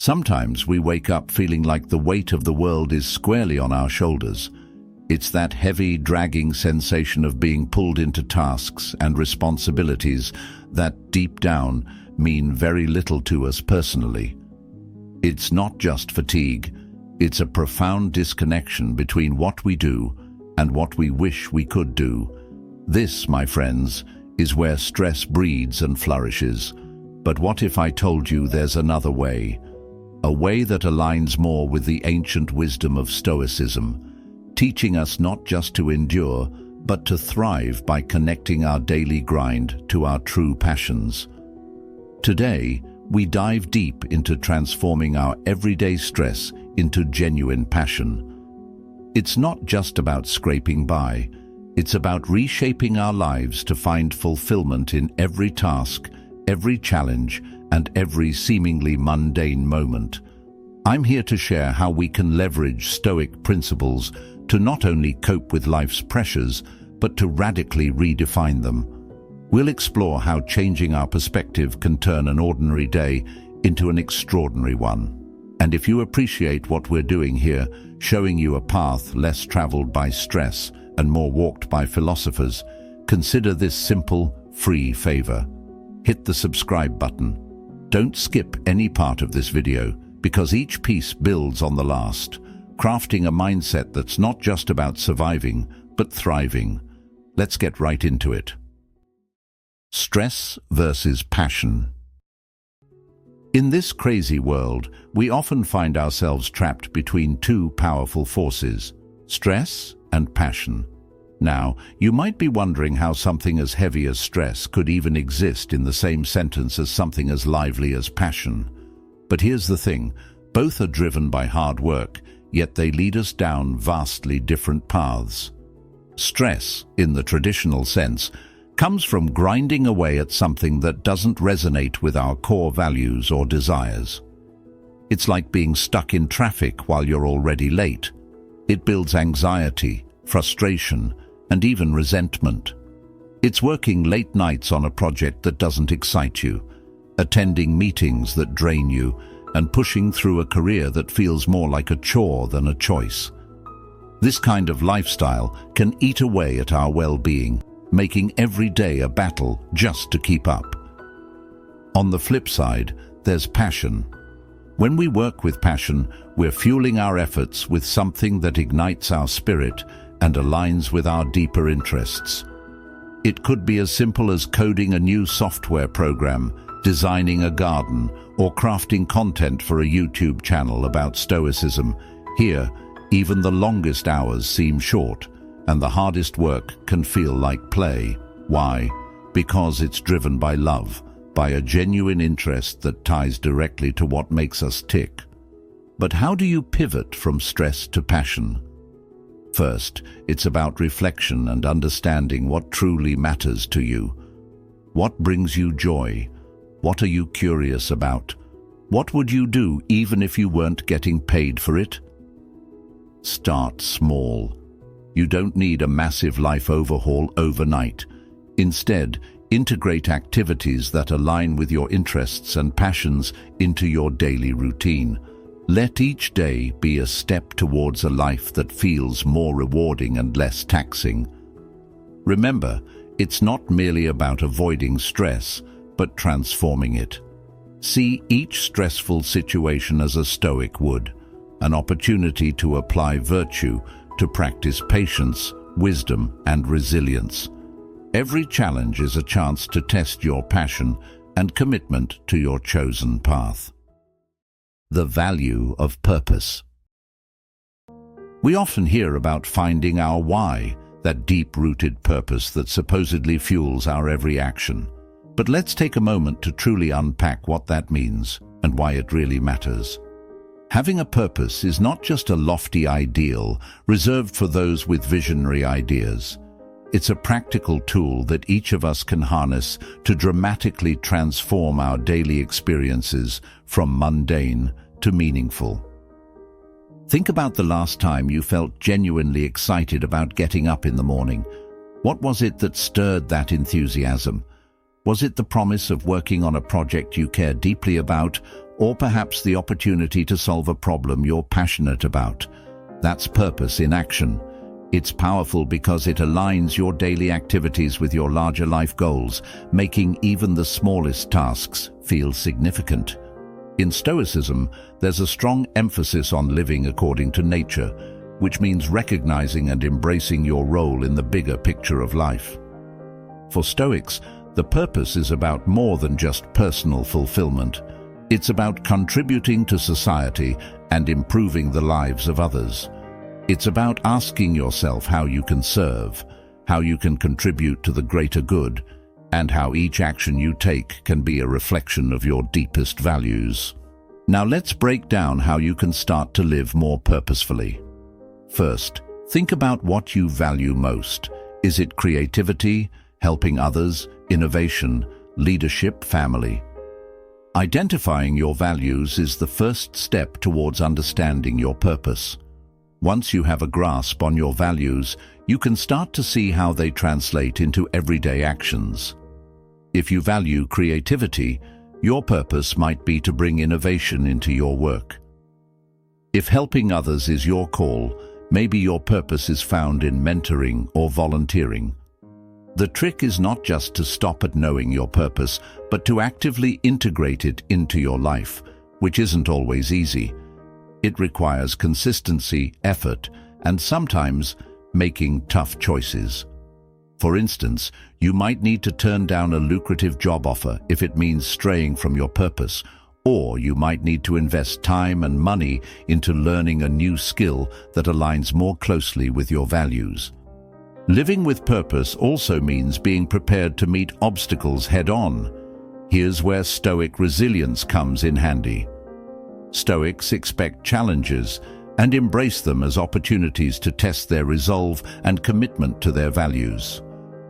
Sometimes we wake up feeling like the weight of the world is squarely on our shoulders. It's that heavy, dragging sensation of being pulled into tasks and responsibilities that, deep down, mean very little to us personally. It's not just fatigue, it's a profound disconnection between what we do and what we wish we could do. This, my friends, is where stress breeds and flourishes. But what if I told you there's another way? A way that aligns more with the ancient wisdom of Stoicism, teaching us not just to endure, but to thrive by connecting our daily grind to our true passions. Today, we dive deep into transforming our everyday stress into genuine passion. It's not just about scraping by, it's about reshaping our lives to find fulfillment in every task, every challenge, and every seemingly mundane moment. I'm here to share how we can leverage Stoic principles to not only cope with life's pressures, but to radically redefine them. We'll explore how changing our perspective can turn an ordinary day into an extraordinary one. And if you appreciate what we're doing here, showing you a path less traveled by stress and more walked by philosophers, consider this simple, free favor. Hit the subscribe button. Don't skip any part of this video, because each piece builds on the last, crafting a mindset that's not just about surviving, but thriving. Let's get right into it. Stress versus passion. In this crazy world, we often find ourselves trapped between two powerful forces, stress and passion. Now, you might be wondering how something as heavy as stress could even exist in the same sentence as something as lively as passion. But here's the thing, both are driven by hard work, yet they lead us down vastly different paths. Stress, in the traditional sense, comes from grinding away at something that doesn't resonate with our core values or desires. It's like being stuck in traffic while you're already late. It builds anxiety, frustration, and even resentment. It's working late nights on a project that doesn't excite you, attending meetings that drain you, and pushing through a career that feels more like a chore than a choice. This kind of lifestyle can eat away at our well-being, making every day a battle just to keep up. On the flip side, there's passion. When we work with passion, we're fueling our efforts with something that ignites our spirit and aligns with our deeper interests. It could be as simple as coding a new software program, designing a garden, or crafting content for a YouTube channel about Stoicism. Here, even the longest hours seem short, and the hardest work can feel like play. Why? Because it's driven by love, by a genuine interest that ties directly to what makes us tick. But how do you pivot from stress to passion? First, it's about reflection and understanding what truly matters to you. What brings you joy? What are you curious about? What would you do even if you weren't getting paid for it? Start small. You don't need a massive life overhaul overnight. Instead, integrate activities that align with your interests and passions into your daily routine. Let each day be a step towards a life that feels more rewarding and less taxing. Remember, it's not merely about avoiding stress, but transforming it. See each stressful situation as a Stoic would, an opportunity to apply virtue, to practice patience, wisdom, and resilience. Every challenge is a chance to test your passion and commitment to your chosen path. The value of purpose. We often hear about finding our why, that deep-rooted purpose that supposedly fuels our every action. But let's take a moment to truly unpack what that means and why it really matters. Having a purpose is not just a lofty ideal reserved for those with visionary ideas. It's a practical tool that each of us can harness to dramatically transform our daily experiences from mundane to meaningful. Think about the last time you felt genuinely excited about getting up in the morning. What was it that stirred that enthusiasm? Was it the promise of working on a project you care deeply about, or perhaps the opportunity to solve a problem you're passionate about. That's purpose in action. It's powerful because it aligns your daily activities with your larger life goals, making even the smallest tasks feel significant. In Stoicism, there's a strong emphasis on living according to nature, which means recognizing and embracing your role in the bigger picture of life. For Stoics, the purpose is about more than just personal fulfillment. It's about contributing to society and improving the lives of others. It's about asking yourself how you can serve, how you can contribute to the greater good, and how each action you take can be a reflection of your deepest values. Now let's break down how you can start to live more purposefully. First, think about what you value most. Is it creativity, helping others, innovation, leadership, family? Identifying your values is the first step towards understanding your purpose. Once you have a grasp on your values, you can start to see how they translate into everyday actions. If you value creativity, your purpose might be to bring innovation into your work. If helping others is your call, maybe your purpose is found in mentoring or volunteering. The trick is not just to stop at knowing your purpose, but to actively integrate it into your life, which isn't always easy. It requires consistency, effort, and sometimes making tough choices. For instance, you might need to turn down a lucrative job offer if it means straying from your purpose, or you might need to invest time and money into learning a new skill that aligns more closely with your values. Living with purpose also means being prepared to meet obstacles head-on. Here's where Stoic resilience comes in handy. Stoics expect challenges and embrace them as opportunities to test their resolve and commitment to their values.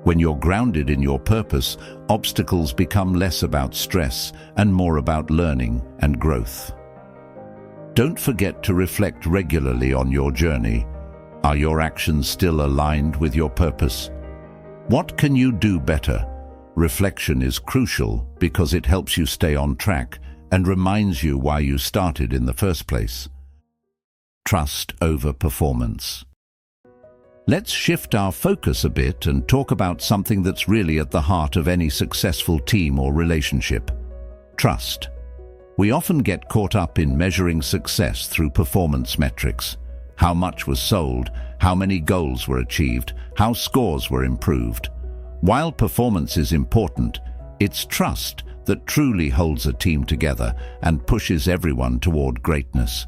When you're grounded in your purpose, obstacles become less about stress and more about learning and growth. Don't forget to reflect regularly on your journey. Are your actions still aligned with your purpose? What can you do better? Reflection is crucial because it helps you stay on track and reminds you why you started in the first place. Trust over performance. Let's shift our focus a bit and talk about something that's really at the heart of any successful team or relationship: trust. We often get caught up in measuring success through performance metrics. How much was sold, how many goals were achieved, how scores were improved. While performance is important, it's trust that truly holds a team together and pushes everyone toward greatness.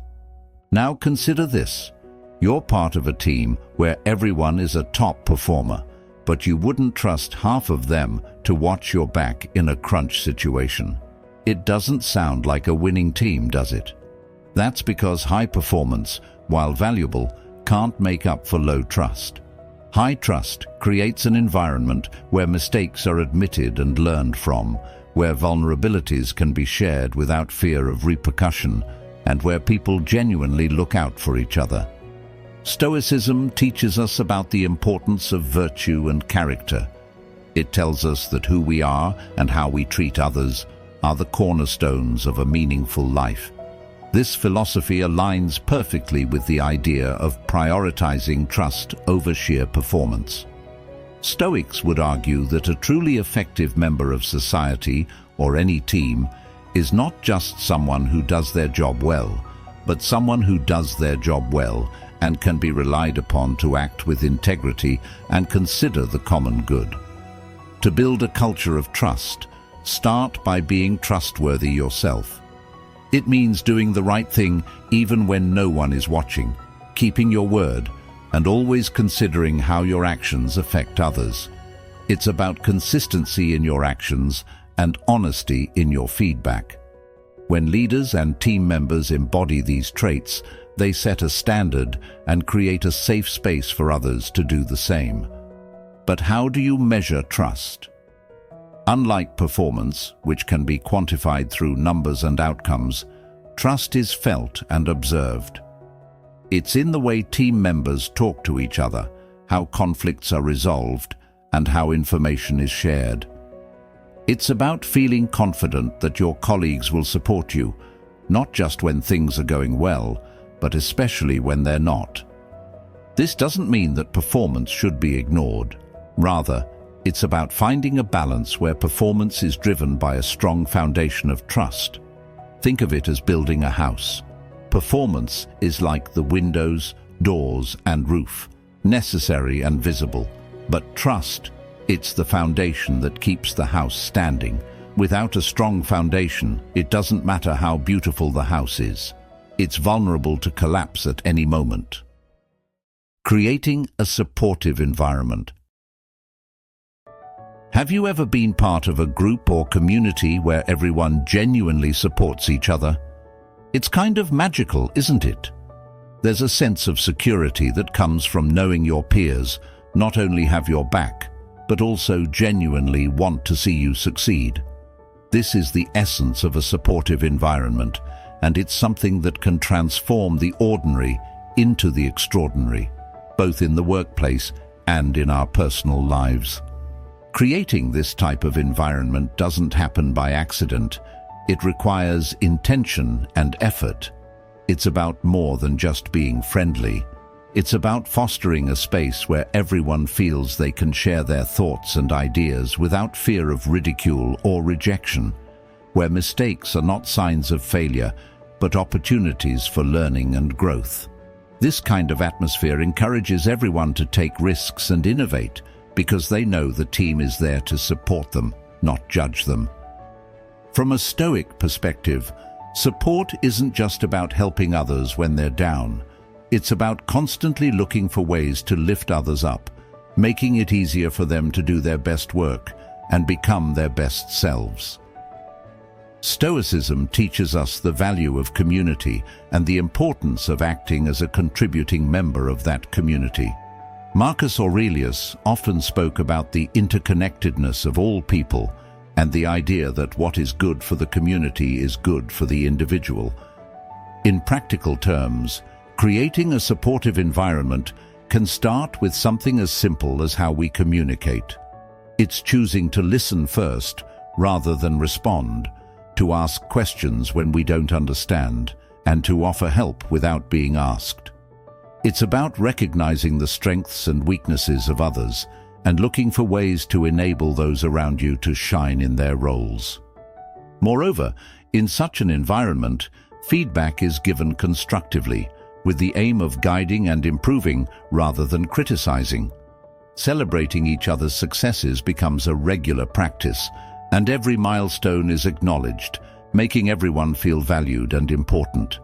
Now consider this. You're part of a team where everyone is a top performer, but you wouldn't trust half of them to watch your back in a crunch situation. It doesn't sound like a winning team, does it? That's because high performance, while valuable, can't make up for low trust. High trust creates an environment where mistakes are admitted and learned from, where vulnerabilities can be shared without fear of repercussion, and where people genuinely look out for each other. Stoicism teaches us about the importance of virtue and character. It tells us that who we are and how we treat others are the cornerstones of a meaningful life. This philosophy aligns perfectly with the idea of prioritizing trust over sheer performance. Stoics would argue that a truly effective member of society or any team is not just someone who does their job well, but someone who does their job well and can be relied upon to act with integrity and consider the common good. To build a culture of trust, start by being trustworthy yourself. It means doing the right thing even when no one is watching, keeping your word, and always considering how your actions affect others. It's about consistency in your actions and honesty in your feedback. When leaders and team members embody these traits, they set a standard and create a safe space for others to do the same. But how do you measure trust? Unlike performance, which can be quantified through numbers and outcomes, trust is felt and observed. It's in the way team members talk to each other, how conflicts are resolved, and how information is shared. It's about feeling confident that your colleagues will support you, not just when things are going well, but especially when they're not. This doesn't mean that performance should be ignored. Rather, it's about finding a balance where performance is driven by a strong foundation of trust. Think of it as building a house. Performance is like the windows, doors, and roof, necessary and visible. But trust, it's the foundation that keeps the house standing. Without a strong foundation, it doesn't matter how beautiful the house is. It's vulnerable to collapse at any moment. Creating a supportive environment. Have you ever been part of a group or community where everyone genuinely supports each other? It's kind of magical, isn't it? There's a sense of security that comes from knowing your peers not only have your back, but also genuinely want to see you succeed. This is the essence of a supportive environment, and it's something that can transform the ordinary into the extraordinary, both in the workplace and in our personal lives. Creating this type of environment doesn't happen by accident. It requires intention and effort. It's about more than just being friendly. It's about fostering a space where everyone feels they can share their thoughts and ideas without fear of ridicule or rejection, where mistakes are not signs of failure, but opportunities for learning and growth. This kind of atmosphere encourages everyone to take risks and innovate, because they know the team is there to support them, not judge them. From a Stoic perspective, support isn't just about helping others when they're down. It's about constantly looking for ways to lift others up, making it easier for them to do their best work and become their best selves. Stoicism teaches us the value of community and the importance of acting as a contributing member of that community. Marcus Aurelius often spoke about the interconnectedness of all people and the idea that what is good for the community is good for the individual. In practical terms, creating a supportive environment can start with something as simple as how we communicate. It's choosing to listen first rather than respond, to ask questions when we don't understand, and to offer help without being asked. It's about recognizing the strengths and weaknesses of others and looking for ways to enable those around you to shine in their roles. Moreover, in such an environment, feedback is given constructively, with the aim of guiding and improving rather than criticizing. Celebrating each other's successes becomes a regular practice, and every milestone is acknowledged, making everyone feel valued and important.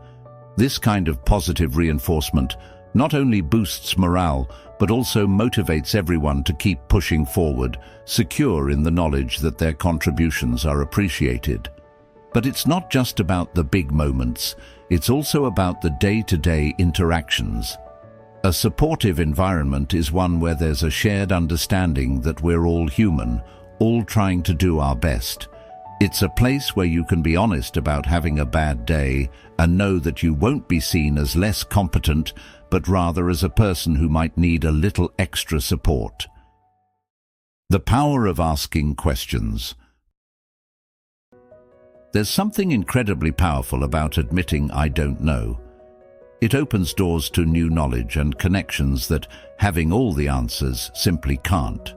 This kind of positive reinforcement not only boosts morale, but also motivates everyone to keep pushing forward, secure in the knowledge that their contributions are appreciated. But it's not just about the big moments, it's also about the day-to-day interactions. A supportive environment is one where there's a shared understanding that we're all human, all trying to do our best. It's a place where you can be honest about having a bad day and know that you won't be seen as less competent, but rather as a person who might need a little extra support. The power of asking questions. There's something incredibly powerful about admitting I don't know. It opens doors to new knowledge and connections that having all the answers simply can't.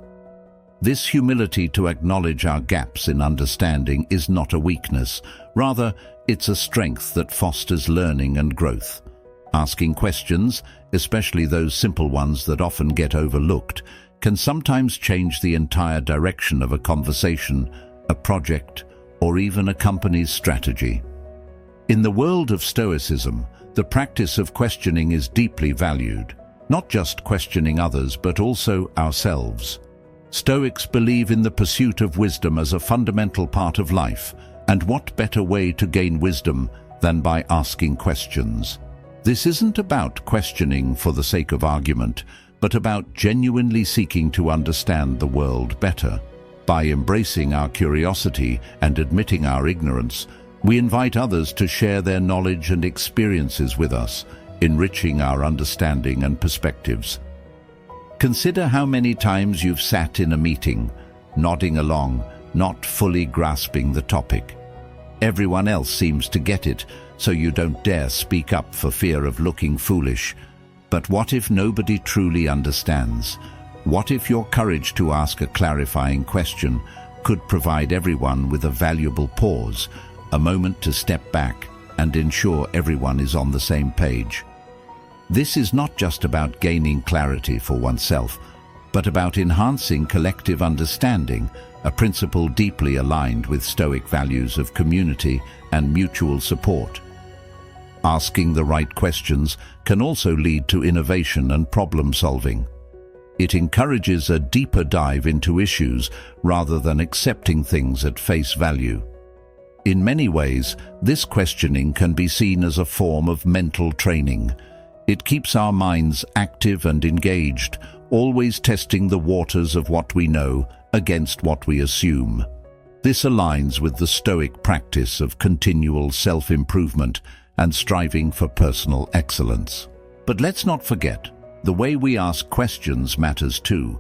This humility to acknowledge our gaps in understanding is not a weakness. Rather, it's a strength that fosters learning and growth. Asking questions, especially those simple ones that often get overlooked, can sometimes change the entire direction of a conversation, a project, or even a company's strategy. In the world of Stoicism, the practice of questioning is deeply valued, not just questioning others but also ourselves. Stoics believe in the pursuit of wisdom as a fundamental part of life, and what better way to gain wisdom than by asking questions? This isn't about questioning for the sake of argument, but about genuinely seeking to understand the world better. By embracing our curiosity and admitting our ignorance, we invite others to share their knowledge and experiences with us, enriching our understanding and perspectives. Consider how many times you've sat in a meeting, nodding along, not fully grasping the topic. Everyone else seems to get it, so you don't dare speak up for fear of looking foolish. But what if nobody truly understands? What if your courage to ask a clarifying question could provide everyone with a valuable pause, a moment to step back and ensure everyone is on the same page? This is not just about gaining clarity for oneself, but about enhancing collective understanding, a principle deeply aligned with Stoic values of community and mutual support. Asking the right questions can also lead to innovation and problem-solving. It encourages a deeper dive into issues rather than accepting things at face value. In many ways, this questioning can be seen as a form of mental training. It keeps our minds active and engaged, always testing the waters of what we know against what we assume. This aligns with the Stoic practice of continual self-improvement and striving for personal excellence. But let's not forget, the way we ask questions matters too.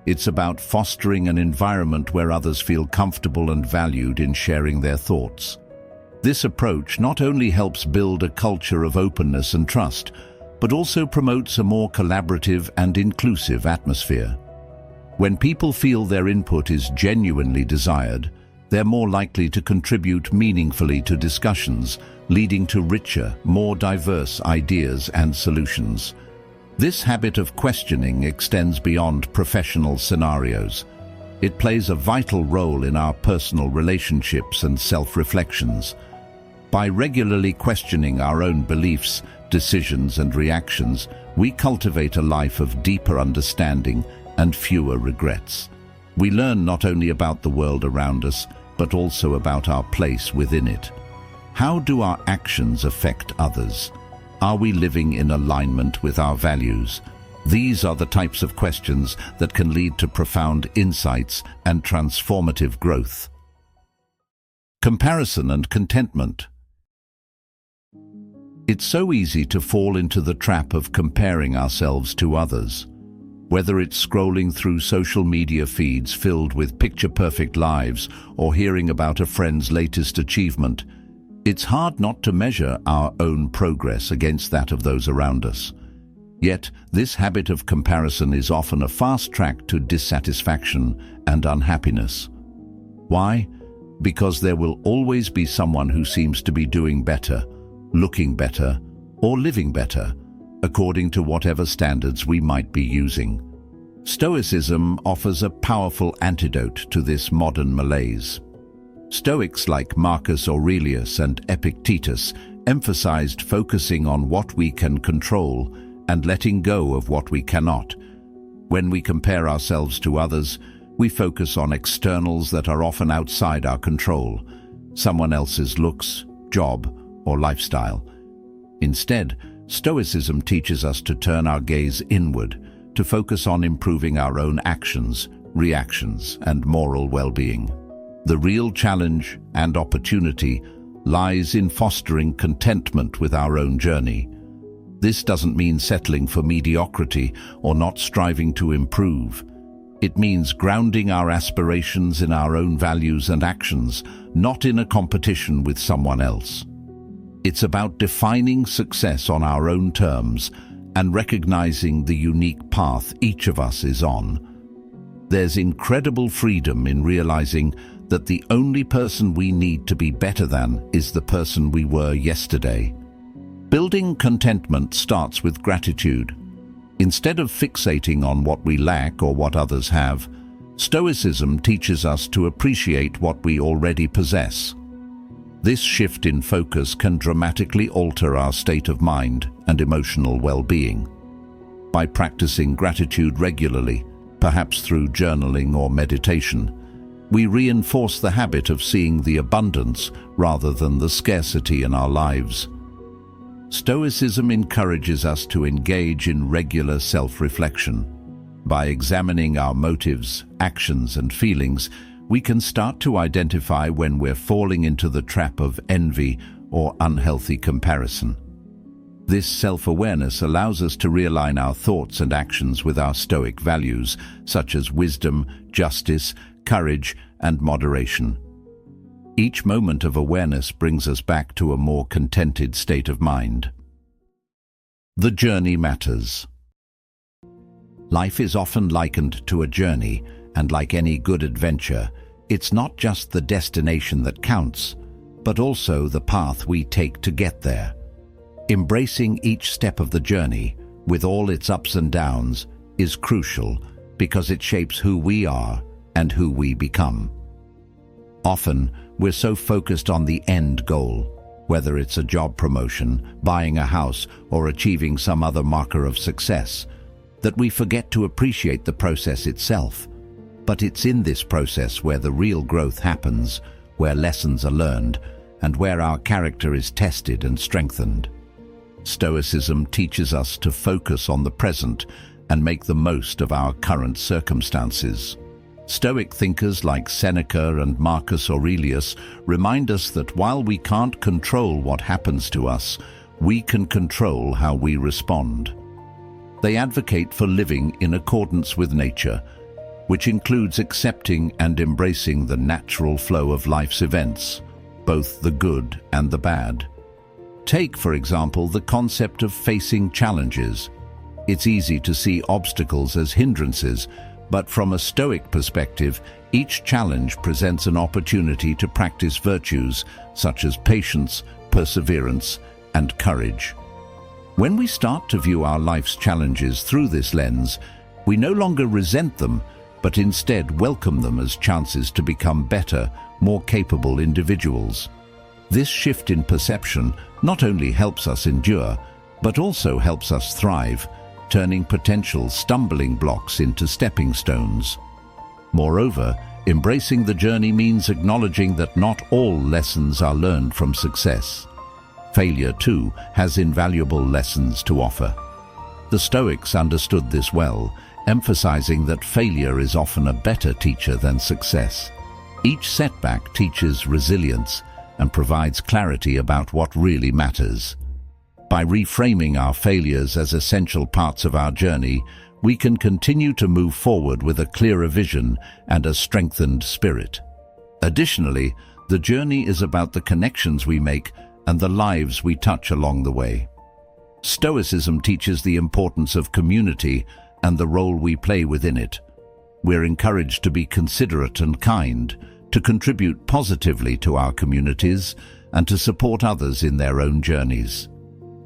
It's about fostering an environment where others feel comfortable and valued in sharing their thoughts. This approach not only helps build a culture of openness and trust, but also promotes a more collaborative and inclusive atmosphere. When people feel their input is genuinely desired, they're more likely to contribute meaningfully to discussions, leading to richer, more diverse ideas and solutions. This habit of questioning extends beyond professional scenarios. It plays a vital role in our personal relationships and self-reflections. By regularly questioning our own beliefs, decisions and reactions, we cultivate a life of deeper understanding and fewer regrets. We learn not only about the world around us, but also about our place within it. How do our actions affect others? Are we living in alignment with our values? These are the types of questions that can lead to profound insights and transformative growth. Comparison and contentment. It's so easy to fall into the trap of comparing ourselves to others. Whether it's scrolling through social media feeds filled with picture-perfect lives or hearing about a friend's latest achievement, it's hard not to measure our own progress against that of those around us. Yet, this habit of comparison is often a fast track to dissatisfaction and unhappiness. Why? Because there will always be someone who seems to be doing better, looking better, or living better, according to whatever standards we might be using. Stoicism offers a powerful antidote to this modern malaise. Stoics like Marcus Aurelius and Epictetus emphasized focusing on what we can control and letting go of what we cannot. When we compare ourselves to others, we focus on externals that are often outside our control, someone else's looks, job, or lifestyle. Instead, Stoicism teaches us to turn our gaze inward, to focus on improving our own actions, reactions, and moral well-being. The real challenge and opportunity lies in fostering contentment with our own journey. This doesn't mean settling for mediocrity or not striving to improve. It means grounding our aspirations in our own values and actions, not in a competition with someone else. It's about defining success on our own terms and recognizing the unique path each of us is on. There's incredible freedom in realizing that the only person we need to be better than is the person we were yesterday. Building contentment starts with gratitude. Instead of fixating on what we lack or what others have, Stoicism teaches us to appreciate what we already possess. This shift in focus can dramatically alter our state of mind and emotional well-being. By practicing gratitude regularly, perhaps through journaling or meditation, we reinforce the habit of seeing the abundance rather than the scarcity in our lives. Stoicism encourages us to engage in regular self-reflection. By examining our motives, actions, and feelings, we can start to identify when we're falling into the trap of envy or unhealthy comparison. This self-awareness allows us to realign our thoughts and actions with our Stoic values, such as wisdom, justice, courage, and moderation. Each moment of awareness brings us back to a more contented state of mind. The journey matters. Life is often likened to a journey, and like any good adventure, it's not just the destination that counts, but also the path we take to get there. Embracing each step of the journey, with all its ups and downs, is crucial because it shapes who we are and who we become. Often, we're so focused on the end goal, whether it's a job promotion, buying a house, or achieving some other marker of success, that we forget to appreciate the process itself. But it's in this process where the real growth happens, where lessons are learned, and where our character is tested and strengthened. Stoicism teaches us to focus on the present and make the most of our current circumstances. Stoic thinkers like Seneca and Marcus Aurelius remind us that while we can't control what happens to us, we can control how we respond. They advocate for living in accordance with nature, which includes accepting and embracing the natural flow of life's events, both the good and the bad. Take, for example, the concept of facing challenges. It's easy to see obstacles as hindrances, but from a Stoic perspective, each challenge presents an opportunity to practice virtues such as patience, perseverance, and courage. When we start to view our life's challenges through this lens, we no longer resent them, but instead welcome them as chances to become better, more capable individuals. This shift in perception not only helps us endure, but also helps us thrive, turning potential stumbling blocks into stepping stones. Moreover, embracing the journey means acknowledging that not all lessons are learned from success. Failure, too, has invaluable lessons to offer. The Stoics understood this well, emphasizing that failure is often a better teacher than success. Each setback teaches resilience and provides clarity about what really matters. By reframing our failures as essential parts of our journey, we can continue to move forward with a clearer vision and a strengthened spirit. Additionally, the journey is about the connections we make and the lives we touch along the way. Stoicism teaches the importance of community and the role we play within it. We're encouraged to be considerate and kind, to contribute positively to our communities, and to support others in their own journeys.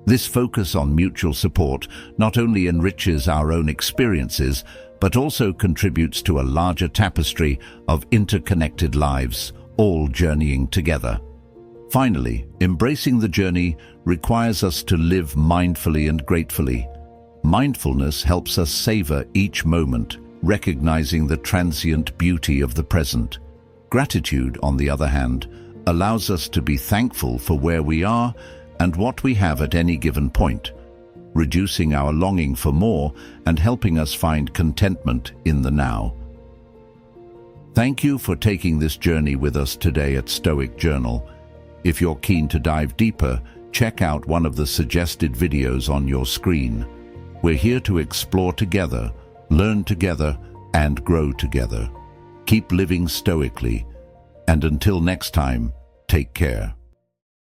This focus on mutual support not only enriches our own experiences, but also contributes to a larger tapestry of interconnected lives, all journeying together. Finally, embracing the journey requires us to live mindfully and gratefully. Mindfulness helps us savor each moment, recognizing the transient beauty of the present. Gratitude, on the other hand, allows us to be thankful for where we are and what we have at any given point, reducing our longing for more and helping us find contentment in the now. Thank you for taking this journey with us today at Stoic Journal. If you're keen to dive deeper, check out one of the suggested videos on your screen. We're here to explore together, learn together, and grow together. Keep living stoically, and until next time, take care.